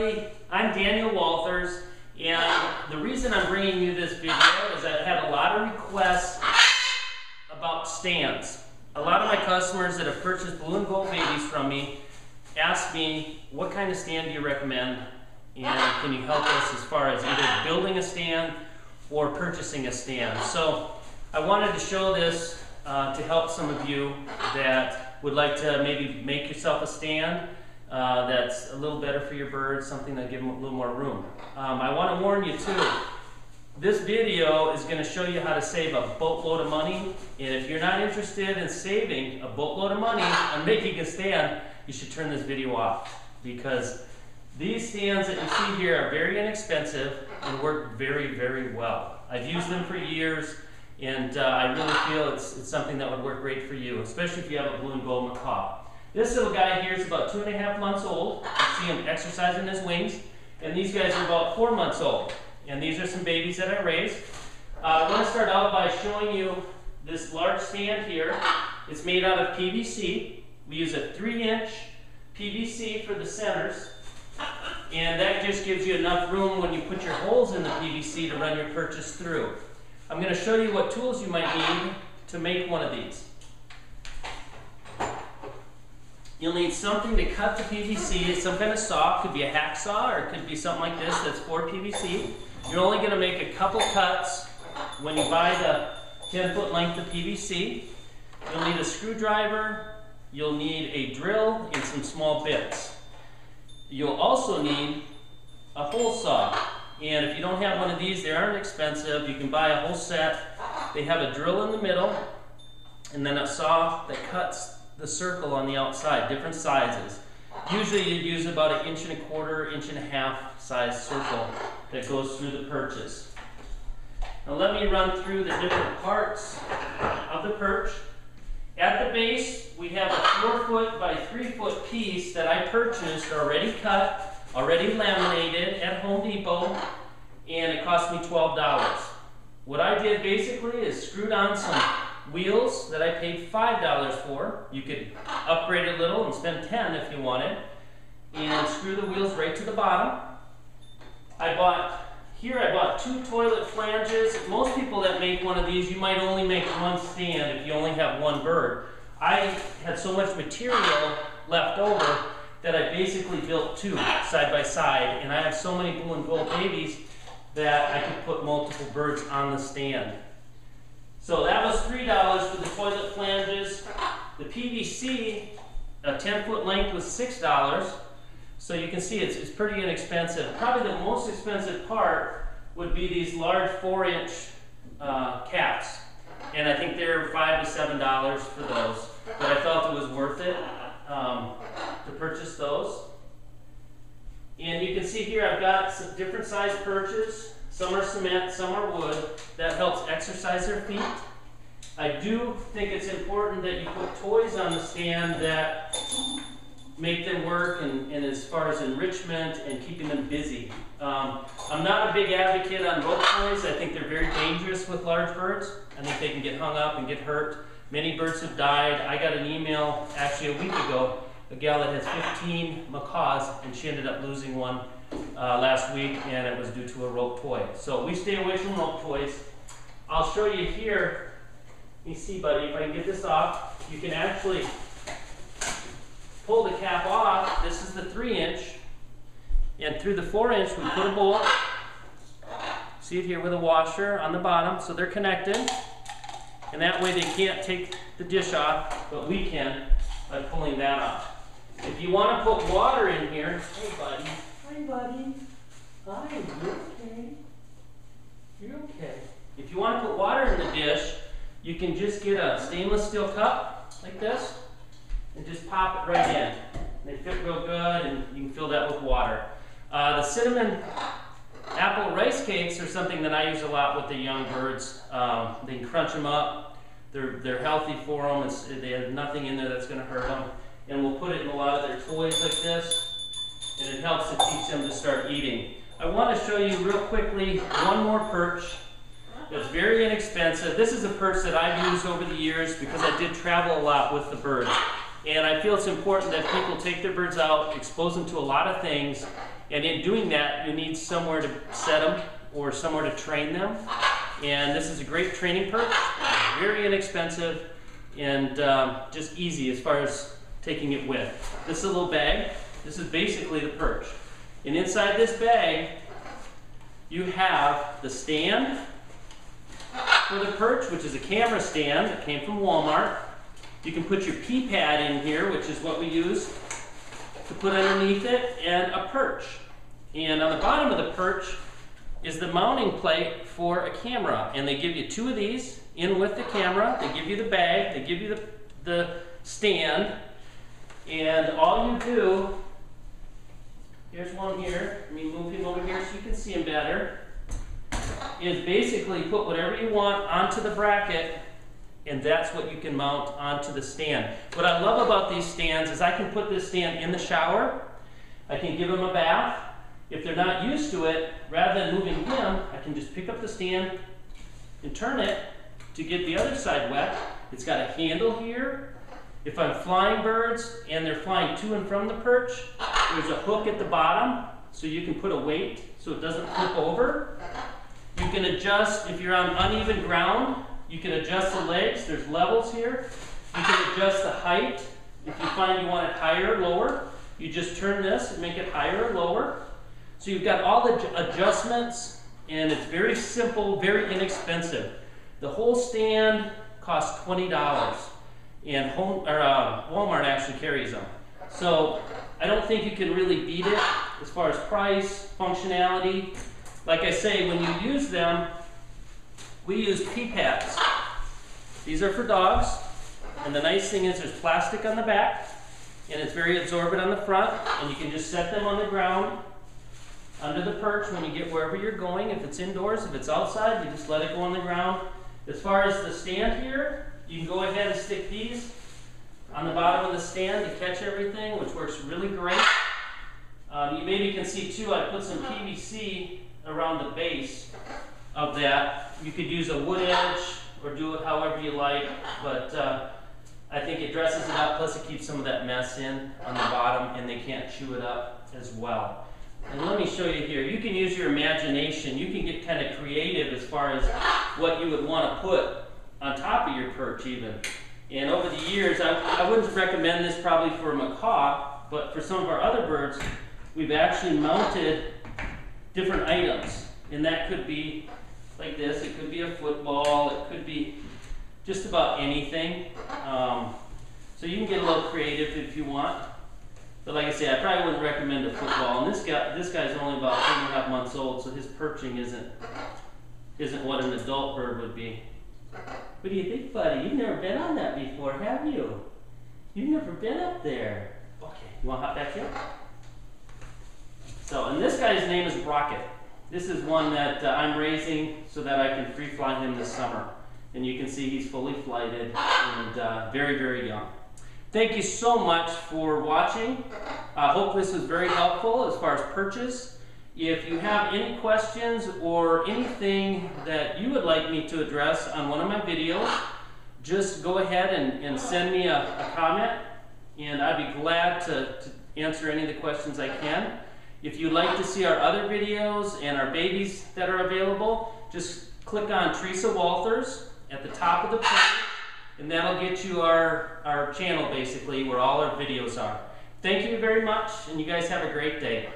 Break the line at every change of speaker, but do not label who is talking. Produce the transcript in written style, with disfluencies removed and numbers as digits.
everybody, I'm Daniel Walters, and the reason I'm bringing you this video is I've had a lot of requests about stands. A lot of my customers that have purchased blue and gold babies from me ask me, what kind of stand do you recommend, and can you help us as far as either building a stand or purchasing a stand. So I wanted to show this to help some of you that would like to maybe make yourself a stand that's a little better for your birds, something that give them a little more room. I want to warn you too, this video is going to show you how to save a boatload of money, and if you're not interested in saving a boatload of money on making a stand, you should turn this video off, because these stands that you see here are very inexpensive and work very, very well. I've used them for years, and I really feel it's something that would work great for you, especially if you have a blue and gold macaw. This little guy here is about 2.5 months old. You see him exercising his wings. And these guys are about 4 months old. And these are some babies that I raised. I want to start out by showing you this large stand here. It's made out of PVC. We use a 3-inch PVC for the centers. And that just gives you enough room when you put your holes in the PVC to run your purchase through. I'm going to show you what tools you might need to make one of these. You'll need something to cut the PVC, some kind of saw. Could be a hacksaw, or it could be something like this that's for PVC. You're only going to make a couple cuts when you buy the 10-foot length of PVC. You'll need a screwdriver, you'll need a drill, and some small bits. You'll also need a hole saw. And if you don't have one of these, they aren't expensive. You can buy a whole set. They have a drill in the middle, and then a saw that cuts the circle on the outside, different sizes. Usually you'd use about 1.25 inch, 1.5 inch size circle that goes through the purchase. Now let me run through the different parts of the perch. At the base, we have a 4-foot by 3-foot piece that I purchased already cut, already laminated at Home Depot, and it cost me $12. What I did basically is screwed on some wheels that I paid $5 for. You could upgrade a little and spend $10 if you wanted, and screw the wheels right to the bottom. I bought 2 toilet flanges. Most people that make one of these, you might only make one stand if you only have one bird. I had so much material left over that I basically built 2 side by side, and I have so many blue and gold babies that I could put multiple birds on the stand. So that was $3 for the toilet flanges. The PVC, a 10-foot length, was $6. So you can see it's pretty inexpensive. Probably the most expensive part would be these large 4-inch caps. And I think they're $5 to $7 for those. But I felt it was worth it to purchase those. And you can see here I've got some different size perches. Some are cement, some are wood. That helps exercise their feet. I do think it's important that you put toys on the stand that make them work, and as far as enrichment and keeping them busy. I'm not a big advocate on rope toys. I think they're very dangerous with large birds. I think they can get hung up and get hurt. Many birds have died. I got an email actually a week ago, a gal that has 15 macaws, and she ended up losing one last week, and it was due to a rope toy. So we stay away from rope toys. I'll show you here. Let me see, buddy, if I can get this off. You can actually pull the cap off. This is the 3-inch, and through the 4-inch we put a bolt. See it here with a washer on the bottom, so they're connected, and that way they can't take the dish off, but we can by pulling that off. If you want to put water in here, hey buddy. Hi, buddy. Hi, you okay? You're okay. If you want to put water in the dish, you can just get a stainless steel cup like this and just pop it right in. They fit real good, and you can fill that with water. The cinnamon apple rice cakes are something that I use a lot with the young birds. They can crunch them up. They're healthy for them. They have nothing in there that's going to hurt them. And we'll put it in a lot of their toys like this. And it helps to teach them to start eating. I want to show you real quickly one more perch that's very inexpensive. This is a perch that I've used over the years because I did travel a lot with the birds. And I feel it's important that people take their birds out, expose them to a lot of things, And in doing that, you need somewhere to set them or somewhere to train them. And this is a great training perch, very inexpensive, and just easy as far as taking it with. This is a little bag. This is basically the perch. And inside this bag, you have the stand for the perch, which is a camera stand that came from Walmart. You can put your pee pad in here, which is what we use to put underneath it, and a perch. And on the bottom of the perch is the mounting plate for a camera. And they give you 2 of these in with the camera. They give you the bag, they give you the stand, and all you do, here's one here, let me move him over here so you can see him better, is basically put whatever you want onto the bracket, and that's what you can mount onto the stand. What I love about these stands is I can put this stand in the shower, I can give him a bath. If they're not used to it, rather than moving him, I can just pick up the stand and turn it to get the other side wet. It's got a handle here. If I'm flying birds and they're flying to and from the perch, there's a hook at the bottom so you can put a weight so it doesn't flip over. You can adjust, if you're on uneven ground, you can adjust the legs. There's levels here. You can adjust the height. If you find you want it higher or lower, you just turn this and make it higher or lower. So you've got all the adjustments, and it's very simple, very inexpensive. The whole stand costs $20, and Walmart actually carries them. So I don't think you can really beat it as far as price, functionality. Like I say, when you use them, we use pee pads. These are for dogs, and the nice thing is there's plastic on the back, and it's very absorbent on the front, and you can just set them on the ground under the perch when you get wherever you're going. If it's indoors, if it's outside, you just let it go on the ground. As far as the stand here, you can go ahead and stick these on the bottom of the stand to catch everything, which works really great. You maybe can see too, I put some PVC around the base of that. You could use a wood edge or do it however you like, but I think it dresses it up, plus it keeps some of that mess in on the bottom, and they can't chew it up as well. And let me show you here. You can use your imagination. You can get kind of creative as far as what you would want to put on top of your perch even. And over the years, I wouldn't recommend this probably for a macaw, but for some of our other birds, we've actually mounted different items. And that could be like this. It could be a football. It could be just about anything. So you can get a little creative if you want. But like I say, I probably wouldn't recommend a football. And this guy's only about 3.5 months old, so his perching isn't what an adult bird would be. What do you think, buddy? You've never been on that before, have you? You've never been up there. Okay, you want to hop back here? So, and this guy's name is Rocket. This is one that I'm raising so that I can free fly him this summer. And you can see he's fully flighted and very, very young. Thank you so much for watching. I hope this was very helpful as far as perches. If you have any questions or anything that you would like me to address on one of my videos, just go ahead and send me a comment, and I'd be glad to answer any of the questions I can. If you'd like to see our other videos and our babies that are available, just click on Teresa Walters at the top of the page, and that'll get you our channel basically where all our videos are. Thank you very much, and you guys have a great day.